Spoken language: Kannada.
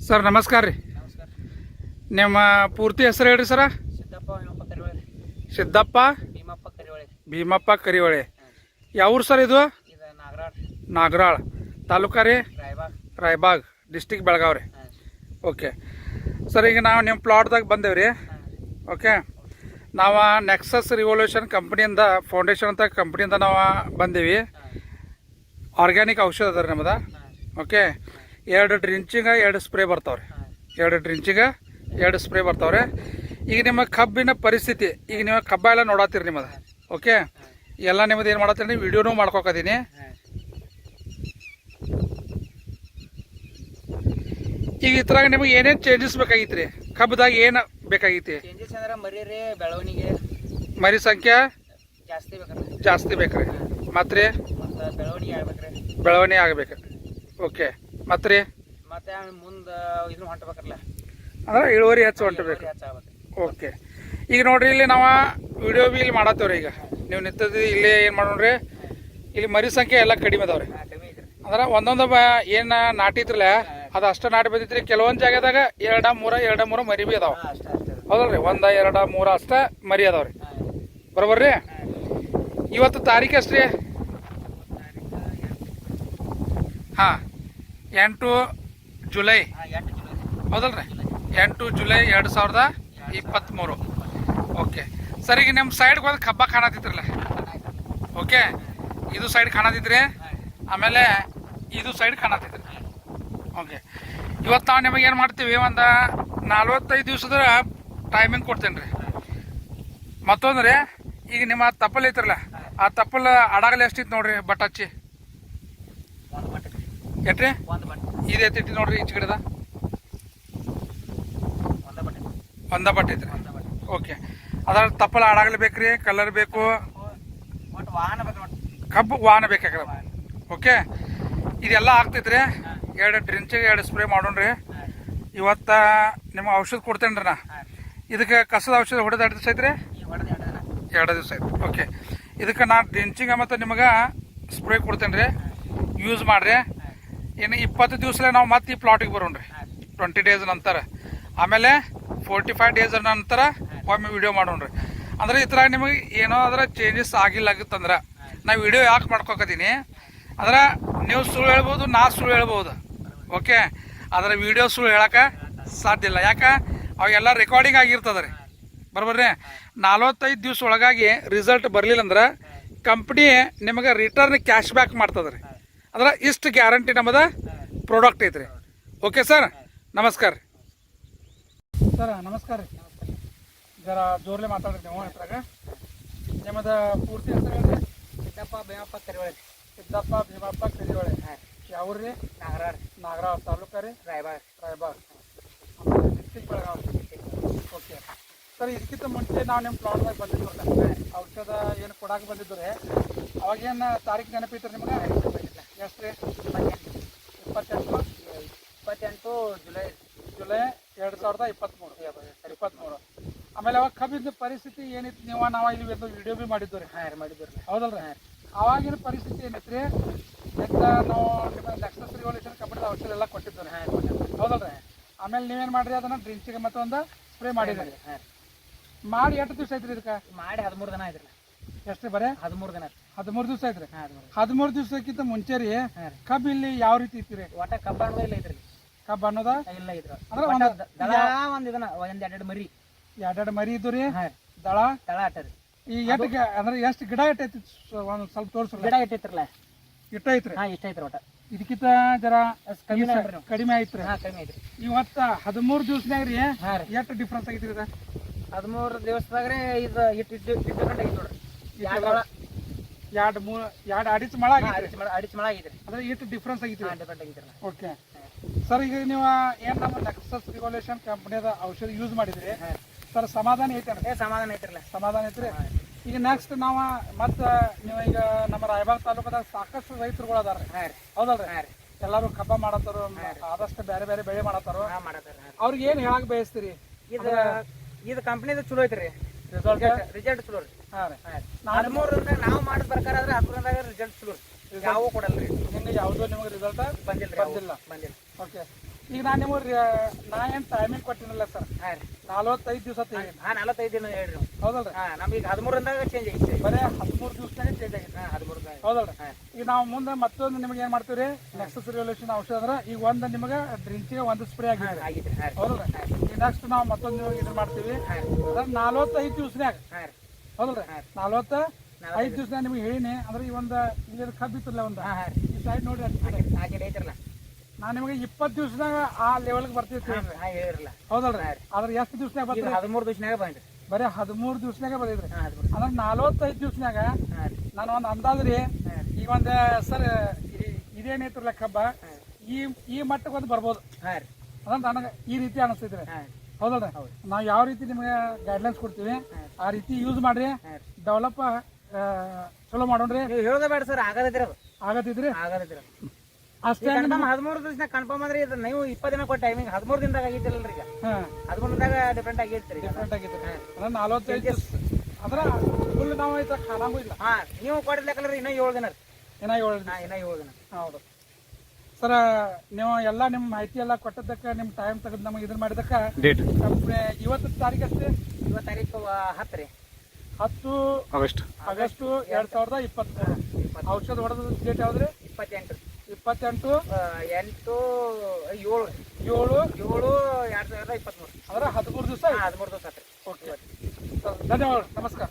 ಸರ್ ನಮಸ್ಕಾರ ರೀ. ನಮಸ್ಕಾರ. ನಿಮ್ಮ ಪೂರ್ತಿ ಹೆಸರು ಹೇಳ್ರಿ ಸರ? ಸಿದ್ದಪ್ಪ ಭೀಮಪ್ಪ ಕರಿವಳೆ. ಸಿದ್ದಪ್ಪ ಭೀಮಪ್ಪ ಕರಿವಳೆ. ಭೀಮಪ್ಪ ಕರಿವಳೆ. ಯಾವ ಊರು ಸರ್ ಇದು? ಇದು ನಾಗರಾಳ್. ನಾಗರಾಳ್ ತಾಲೂಕಾ ರೀ? ರಾಯಬಾಗ್. ರಾಯಬಾಗ್ ಡಿಸ್ಟಿಕ್ ಬೆಳಗಾವಿ ರೀ. ಓಕೆ ಸರ್, ಈಗ ನಾವು ನಿಮ್ಮ ಪ್ಲಾಟ್ದಾಗ ಬಂದೇವೆ ರೀ. ಓಕೆ, ನಾವು ನೆಕ್ಸಸ್ ರಿವಲ್ಯೂಷನ್ ಕಂಪ್ನಿಯಿಂದ ಫೌಂಡೇಶನ್ ಅಂತ ಕಂಪ್ನಿಯಿಂದ ನಾವು ಬಂದೀವಿ. ಆರ್ಗ್ಯಾನಿಕ್ ಔಷಧ ಅದ ರೀ ನಮ್ಮದ. ಓಕೆ, 2 ಡ್ರಿಂಚಿಂಗ 2 ಸ್ಪ್ರೇ ಬರ್ತಾವ್ರಿ. 2 ಡ್ರಿಂಚಿಂಗ 2 ಸ್ಪ್ರೇ ಬರ್ತಾವ್ರೆ. ಈಗ ನಿಮ್ಮ ಕಬ್ಬಿನ ಪರಿಸ್ಥಿತಿ, ಈಗ ನೀವು ಕಬ್ಬ ಎಲ್ಲ ನೋಡತ್ತೀರಿ ನಿಮ್ಮದು. ಓಕೆ, ಎಲ್ಲ ನಿಮ್ಮದು ಏನು ಮಾಡತ್ತೀರಿ, ನೀವು ವಿಡಿಯೋನೂ ಮಾಡ್ಕೊಕದೀನಿ. ಈಗ ಈ ಥರ ನಿಮಗೆ ಏನೇನು ಚೇಂಜಸ್ ಬೇಕಾಗಿತ್ತು ರೀ? ಕಬ್ಬದಾಗ ಏನು ಬೇಕಾಗೈತಿ? ಚೇಂಜಸ್ ಅಂದ್ರೆ ಮರಿ ರೀ, ಬೆಳವಣಿಗೆ, ಮರಿ ಸಂಖ್ಯೆ ಜಾಸ್ತಿ ಬೇಕ್ರಿ. ಜಾಸ್ತಿ ಬೇಕ್ರಿ. ಮತ್ತೆ ರೀ ಮತ್ತು ಬೆಳವಣಿಗೆ ಆಗ್ಬೇಕ್ರಿ. ಬೆಳವಣಿಗೆ ಆಗ್ಬೇಕು. ಓಕೆ, ಮತ್ತೆ ರೀ ಮತ್ತೆ ಮುಂದೆ ಇದನ್ನು ಹೊಂಟಬೇಕಲ್ಲ, ಅಂದ್ರೆ ಇಳುವರಿ ಹೆಚ್ಚು ಹೊಂಟಬೇಕು. ಓಕೆ, ಈಗ ನೋಡ್ರಿ ಇಲ್ಲಿ ನಾವು ವಿಡಿಯೋ ಬಿ ಇಲ್ಲಿ ಮಾಡತ್ತೇವ್ರಿ. ಈಗ ನೀವು ನಿಂತದ್ದು ಇಲ್ಲಿ ಏನು ಮಾಡೋಣ್ರಿ, ಇಲ್ಲಿ ಮರಿ ಸಂಖ್ಯೆ ಎಲ್ಲ ಕಡಿಮೆ ಅದಾವ್ರಿ. ಅಂದ್ರೆ ಒಂದೊಂದು ಏನು ನಾಟಿತ್ರಲ್ಲ ಅದು ಅಷ್ಟು ನಾಟಿ ಬಂದಿತ್ರಿ. ಕೆಲವೊಂದು ಜಾಗದಾಗ 2-3 ಮರಿ ಬಿ ಅದಾವ. ಹೌದಲ್ರಿ, 1, 2, 3 ಅಷ್ಟ ಮರಿ ಅದಾವ್ರಿ. ಬರೋಬರ್ರಿ. ಇವತ್ತು ತಾರೀಕು ಎಷ್ಟು ರೀ? ಹಾಂ, 8 ಜುಲೈ. ಹೌದಲ್ರಿ, 8 ಜುಲೈ 2023. ಓಕೆ ಸರ್, ಈಗ ನಿಮ್ಮ ಸೈಡ್ಗೆ ಒಂದು ಕಬ್ಬ ಕಾಣತಿದ್ರಲ್ಲ. ಓಕೆ, ಇದು ಸೈಡ್ ಕಾಣತಿದ್ರಿ, ಆಮೇಲೆ ಇದು ಸೈಡ್ ಕಾಣತಿದ್ರಿ. ಓಕೆ, ಇವತ್ತು ನಾವು ನಿಮಗೆ ಏನು ಮಾಡ್ತೀವಿ, ಒಂದು 45 ದಿವಸದ ಟೈಮಿಂಗ್ ಕೊಡ್ತೇನೆ ರೀ. ಮತ್ತೊಂದು ರೀ, ಈಗ ನಿಮ್ಮ ತಪ್ಪಲ್ ಐತ್ರಲ್ಲ, ಆ ತಪ್ಪಲ್ ಅಡಗಲ್ ಎಷ್ಟಿತ್ತು ನೋಡ್ರಿ, ಬಟ್ ಹಚ್ಚಿ ಎಟ್ರಿ ಇದು ಎತ್ತಿಟ್ಟು ನೋಡ್ರಿ. ಈಚೆ ಕಡೆದ ಒಂದ ಬಟ್ ಐತ್ರಿ. ಓಕೆ, ಅದ್ರ ತಪ್ಪಲ ಅಡಗಲ್ ಬೇಕ್ರಿ, ಕಲರ್ ಬೇಕು, ಕಬ್ಬು ವಾಹನ ಬೇಕಾಗ್ರ. ಓಕೆ, ಇದೆಲ್ಲ ಆಗ್ತೈತ್ರಿ. 2 ಡ್ರಿಂಚಿಗೆ 2 ಸ್ಪ್ರೇ ಮಾಡೋಣ್ರಿ. ಇವತ್ತ ನಿಮ್ಮ ಔಷಧ ಕೊಡ್ತೇನೆ ರೀ ನಾ. ಇದಕ್ಕೆ ಕಸದ ಔಷಧ ಹೊಡೆದ 2 ದಿವಸ ಐತ್ರಿ? 2 ದಿವಸ ಐತಿ. ಓಕೆ, ಇದಕ್ಕೆ ನಾ ಡ್ರಿಂಚಿಂಗ್ ಮತ್ತು ನಿಮಗೆ ಸ್ಪ್ರೇ ಕೊಡ್ತೇನೆ ರೀ, ಯೂಸ್ ಮಾಡಿರಿ. ಇನ್ನು 20 ದಿವಸಲೇ ನಾವು ಮತ್ತೆ ಈ ಪ್ಲಾಟಿಗೆ ಬರೋಣ್ರಿ. 20 ಡೇಸ್ ನಂತರ, ಆಮೇಲೆ 45 ಡೇಸ್ ನಂತರ ಒಮ್ಮೆ ವಿಡಿಯೋ ಮಾಡೋಣ್ರಿ. ಅಂದ್ರೆ ಈ ಥರ ನಿಮಗೆ ಏನೋ ಅದರ ಚೇಂಜಸ್ ಆಗಿಲ್ಲತ್ತಂದ್ರೆ ನಾ ವಿಡಿಯೋ ಯಾಕೆ ಮಾಡ್ಕೊಕತೀನಿ ಅಂದ್ರೆ, ನೀವು ಸುಳ್ಳು ಹೇಳ್ಬೋದು, ನಾ ಸುಳ್ಳು ಹೇಳ್ಬೋದು. ಓಕೆ, ಅದರ ವಿಡಿಯೋ ಸುಳ್ಳು ಹೇಳಕ್ಕೆ ಸಾಧ್ಯ ಇಲ್ಲ. ಯಾಕೆ ಅವೆಲ್ಲ ರೆಕಾರ್ಡಿಂಗ್ ಆಗಿರ್ತದೆ ರೀ. ಬರೋಬರ್ರಿ. 45 ದಿವಸ ಒಳಗಾಗಿ ರಿಸಲ್ಟ್ ಬರಲಿಲ್ಲ ಅಂದ್ರೆ ಕಂಪ್ನಿ ನಿಮಗೆ ರಿಟರ್ನ್ ಕ್ಯಾಶ್ ಬ್ಯಾಕ್ ಮಾಡ್ತದೆ ರೀ. ಅಂದ್ರೆ ಇಷ್ಟು ಗ್ಯಾರಂಟಿ ನಮ್ಮದ ಪ್ರಾಡಕ್ಟ್ ಐತ್ರಿ. ಓಕೆ ಸರ್, ನಮಸ್ಕಾರ ರೀ. ಸರ್ ನಮಸ್ಕಾರ ರೀ. ಜರ ಜೋರ್ಲೆ ಮಾತಾಡ್ರಿ ನೀವು. ಇದ್ರಾಗ ನಿಮ್ಮದ ಪೂರ್ತಿ ಹೆಸರು ಹೇಳ್ರಿ? ಸಿದ್ದಪ್ಪ ಭೀಮಪ್ಪ ಕರಿವಳೆ. ಸಿದ್ದಪ್ಪ ಭೀಮಪ್ಪ ಕರಿವಳೆ. ಯಾವ್ರಿ? ನಾಗರಾಳ್. ನಾಗರಾಳ್ ತಾಲೂಕಾ ರೀ? Raybag. Raybag district Belagavi. Okay sir, ಇದಕ್ಕಿಂತ ಮುಂಚೆ ನಾವು ನಿಮ್ಮ ಪ್ಲಾಟ್ದಾಗ ಬಂದಿದ್ವಲ್ಲ, ಔಷಧ ಏನು ಕೊಡಾಕ ಬಂದಿದ್ದು ರೀ. ಅವಾಗೇನು ತಾರೀಕು ನೆನಪಿತ್ತು ನಿಮ್ಗೆ? ಎಷ್ಟು ರೀ? 28 ಜುಲೈ 2023. ಆಮೇಲೆ ಅವಾಗ ಕಬ್ಬಿನ ಪರಿಸ್ಥಿತಿ ಏನಿತ್ತು, ನಾವು ಇಲ್ಲಿ ವಿಡಿಯೋ ಬಿ ಮಾಡಿದ್ದು ರೀ. ಮಾಡಿದ್ರಿ. ಹೌದಲ್ರಿ? ಅವಾಗಿನ ಪರಿಸ್ಥಿತಿ ಏನಿತ್ತು ರೀ, ನಾವು ನಿಮ್ಮ ನೆಕ್ಸಸ್ ರಿವಲ್ಯೂಷನ್ ಕಂಪ್ನಿದ ಔಷಧ ಎಲ್ಲ ಕೊಟ್ಟಿದ್ದು ರೀ. ಹೌದಲ್ರಿ? ಆಮೇಲೆ ನೀವೇನು ಮಾಡ್ರಿ, ಅದನ್ನ ಡ್ರಿಂಚಿಗೆ ಮತ್ತೊಂದು ಸ್ಪ್ರೇ ಮಾಡಿದ್ರಿ. ಮಾಡಿ ಎಷ್ಟು ದಿವಸ ಐತ್ರಿ ಇದಕ್ಕೆ? ಮಾಡಿ 13 ದಿನ ಆಯ್ತ್ರಿ. ಎಷ್ಟು ರೀ? ಬರೇ 13 ದಿನ. 13 ದಿವಸ ಐತ್ರಿ. 13 ದಿವಸಕ್ಕಿಂತ ಮುಂಚೆ ರೀ ಕಬ್ಬು ಇಲ್ಲಿ ಯಾವ ರೀತಿ ಇತ್ತು? ಒಟ್ಟ ಕಬ್ಬ ಅನ್ನೋದ ಇಲ್ಲ ಐತ್ರಿ. ಕಬ್ಬು ಅನ್ನೋದ ಇಲ್ಲ ಇದ್ರ ಅಂದ್ರೆ ಒಂದ್ ಮರಿ 2 ಮರಿ ಇದ್ದು ರೀ. ದಳ ಅಟ್ಟ ರೀ. ಈ ಎಟ್ಟಿಗೆ ಅಂದ್ರೆ ಎಷ್ಟು ಗಿಡ ಇಟ್ಟೈತಿ? ಒಂದು ಸ್ವಲ್ಪ ತೋರಿಸ್ರಿ. ಗಿಡ ಇಟ್ಟೈತ್ರಲ್ಲ, ಇಷ್ಟ ಐತ್ರಿ. ಇಷ್ಟ ಐತ್ರಿ. ಒಟ್ಟ ಇದಕ್ಕಿಂತ ಜರ ಕಡಿಮೆ ಐತ್ರಿ. ಕಡಿಮೆ ಐತ್ರಿ. ಇವತ್ತ 13 ದಿವಸನಾಗ ರೀ ಎಷ್ಟು ಡಿಫ್ರೆನ್ಸ್ ಆಗೈತ್ರಿ? ಇದು 13 ದಿವಸದಾಗ್ರಿ ಇದು ಇಟ್ಟು ಡಿಫ್ರೆಂಟ್ ಆಗೈತಿ ನೋಡ್ರಿ. 2 ಅಡಿಚ್ ಮಳ ಅಡಿಚ್ ಮಳ ಆಗೈತ್ರಿ. ಅಂದ್ರೆ ಎಷ್ಟು ಡಿಫ್ರೆನ್ಸ್ ಆಗೈತ್ರಿ? ಡಿಫ್ರೆಂಟ್ ಆಗೈತ್ರಿ. ಓಕೆ ಸರ್, ಈಗ ನೀವು ಏನು ನಮ್ಮ ನೆಕ್ಸಸ್ ರಿವಲ್ಯೂಷನ್ ಕಂಪ್ನಿದ ಔಷಧ ಯೂಸ್ ಮಾಡಿದ್ರಿ ಸರ್, ಸಮಾಧಾನ ಐತೆ? ಸಮಾಧಾನ ಐತ್ರಲ್ಲ. ಸಮಾಧಾನ ಐತ್ರಿ. ಈಗ ನೆಕ್ಸ್ಟ್ ನಾವು ಮತ್ತೆ ನೀವು ಈಗ ನಮ್ಮ ರಾಯಬಾಗ್ ತಾಲೂಕದಾಗ ಸಾಕಷ್ಟು ರೈತರುಗಳು ಅದಾರ. ಹೌದಲ್ರಿ? ಎಲ್ಲರೂ ಕಬ್ಬ ಮಾಡತ್ತಾರ, ಆದಷ್ಟು ಬೇರೆ ಬೇರೆ ಬೆಳೆ ಮಾಡತ್ತಾರ. ಅವ್ರಿಗೆ ಏನು ಹೇಳಕ್ ಬಯಸ್ತೀರಿ? ಇದು ಕಂಪ್ನಿದು ಚಲೋ ಐತ್ರಿ. ರಿಸಲ್ಟ್ ಚಲೋ ರೀ. ಹಾಂ ರೀ. 13 ನಾವು ಮಾಡಿದ ಪ್ರಕಾರ ಆದ್ರೆ 13 ರಿಸಲ್ಟ್ ಚಲೋ ರೀ. ಯಾವ ಕೊಡಲ್ರಿ. ನಿಮ್ಗೆ ಯಾವುದೋ ನಿಮಗೆ ರಿಸಲ್ಟ್ ಬಂದಿಲ್ಲ? ಬಂದಿಲ್ಲ. ಓಕೆ, ಈಗ ನಾನು ನಿಮಗೆ ನಾ ಏನು ಟೈಮಿಂಗ್ ಕೊಟ್ಟಿನಲ್ಲ ಸರ್, ಹಾಂ ರೀ 45 ದಿವಸ ಹೇಳಿ. ಹಾಂ 45 ದಿನ ಹೇಳ್ರಿ ನೀವು. ಹೌದಲ್ರಿ? ಹಾಂ ನಮ್ಗೆ 13ರಂದಾಗ ಚೇಂಜ್ ಆಗಿತ್ತು. ಬರೀ 13 ದಿವಸನಾಗೆ ಚೇಂಜ್ ಆಗಿದೆ. ಹಾಂ 13ರಂದಾಗ. ಹೌದಲ್ರಿ? ಈಗ ನಾವು ಮುಂದೆ ಮತ್ತೊಂದು ನಿಮಗೆ ಏನು ಮಾಡ್ತೀವಿ ರೀ, ನೆಕ್ಸ್ಟ್ ರಿವಲ್ಯೂಷನ್ ಔಷಧ ಅಂದ್ರೆ ಈಗ ಒಂದು ನಿಮಗೆ ಡ್ರಿಂಚಿಗೆ ಒಂದು ಸ್ಪ್ರೇ ಆಗಿದೆ. ಆಗಿತ್ತು. ಹಾಂ ಹೌದಲ್ರಿ? ಈಗ ನೆಕ್ಸ್ಟ್ ನಾವು ಮತ್ತೊಂದು ಇದು ಮಾಡ್ತೀವಿ. ಅದ್ರ 45 ದಿವಸನಾಗ. ಹಾಂ ರೀ. ಹೌದಲ್ರಿ? 45 ದಿವಸನಾಗ ನಿಮ್ಗೆ ಹೇಳಿನಿ ಅಂದ್ರೆ ಈ ಒಂದು ಇಲ್ಲಿ ಕಬ್ಬಿತ್ತಲ್ಲ ಒಂದು ಹಾಂ ಹಾಂ ಈ ಸೈಡ್ ನೋಡ್ರಿ ಆ ಕಡೆ ಐತ್ರಲ್ಲ. ನಾನು ನಿಮಗೆ 20 ದಿವಸನಾಗ ಆ ಲೆವೆಲ್ಗೆ ಬರ್ತಿರ್ತೀವಿ. ಹಾಂ ಹೇಳಿರಲ್ಲ. ಹೌದಲ್ರಿ? ಆದ್ರೆ ಎಷ್ಟು ದಿವಸನಾಗ ಈಗ ಬರ್ತೀವಿ? 13 ದಿವಸನಾಗ ಬಂದ್ರಿ. ಬರೀ 13 ದಿವಸನಾಗ ಬಂದಿದ್ರಿ. ಹಾಂ 13. ಅಂದ್ರೆ 45 ದಿವಸನಾಗ ಹಾಂ ರೀ. ನಾನು ಒಂದು ಅಂದಾಜು ರೀ ಈಗ ಒಂದು ಸರ್ ಇದೇನೈತ್ರಲ್ಲ ಕಬ್ಬ ಈ ಮಟ್ಟಕ್ಕೆ ಒಂದು ಬರ್ಬೋದು. ಹಾಂ ರೀ. ಅದಂತ ನನಗೆ ಈ ರೀತಿ ಅನಿಸ್ತೈತ್ರಿ. ಹಾಂ ಹೌದಲ್ರಿ? ನಾವು ಯಾವ ರೀತಿ ನಿಮಗೆ ಗೈಡ್ಲೈನ್ಸ್ ಕೊಡ್ತೀವಿ ಆ ರೀತಿ ಯೂಸ್ ಮಾಡ್ರಿ, ಡೆವಲಪ್ ಚಲೋ ಮಾಡೋಣ್ರಿ. ನೀವು ಹೇಳೋದ ಬೇಡ ಸರ್, ಆಗದೈತ್ರಿ ಅದು. ಆಗತ್ತಿದ್ರಿ ಆಗದೈತ್ರಿ ಅಷ್ಟೇ. ಕನ್ಫರ್ಮ್ 13 ದಿವಸ ಕನ್ಫರ್ಮ್ ಅಂದ್ರೆ ಇದು ನೀವು 20 ದಿನ ಕೊಟ್ಟು ಟೈಮಿಂಗ್ 13 ದಿನದಾಗ ಆಗಿದ್ದಿಲ್ಲರಿ. ಈಗ 13 ದಿನದಾಗ ಡಿಫ್ರೆಂಟ್ ಆಗಿರ್ತೀರಿ. ಡಿಫ್ರೆಂಟ್ ಆಗಿತ್ತು ಅಂದ್ರೆ 45 ದಿವಸ ಅಂದ್ರೆ ಫುಲ್ ನಾವು ಐತೆ ಖಾನಾಗೂ ಇಲ್ಲ. ಹಾಂ ನೀವು ಕೊಡಿರ್ಲಿಕ್ಕಲ್ರಿ ಇನ್ನೂ 7 ದಿನ ರೀ. ಏನೋ 7 ದಿನ. ಇನ್ನೂ 7 ದಿನ. ಹೌದು ಸರ್, ನೀವು ಎಲ್ಲ ನಿಮ್ಮ ಮಾಹಿತಿ ಎಲ್ಲ ಕೊಟ್ಟದಕ್ಕೆ ನಿಮ್ಮ ಟೈಮ್ ತೆಗೆದು ನಮಗೆ ಇದನ್ನ ಮಾಡಿದಕ್ಕೆ ಇವತ್ತು ತಾರೀಕು ಅಷ್ಟೇ. ಇವತ್ತು ತಾರೀಕು 10 ರೀ. 10 ಆಗಸ್ಟ್ 2023. ಔಷಧ ಹೊಡೆದ ಡೇಟ್ ಯಾವ್ದ್ರಿ? 28. 28 8 7 2023. ಅಂದ್ರೆ 13 ದಿವಸ. 13 ದಿವಸ ಆತ್ರಿ. ಓಕೆ, ಧನ್ಯವಾದ, ನಮಸ್ಕಾರ.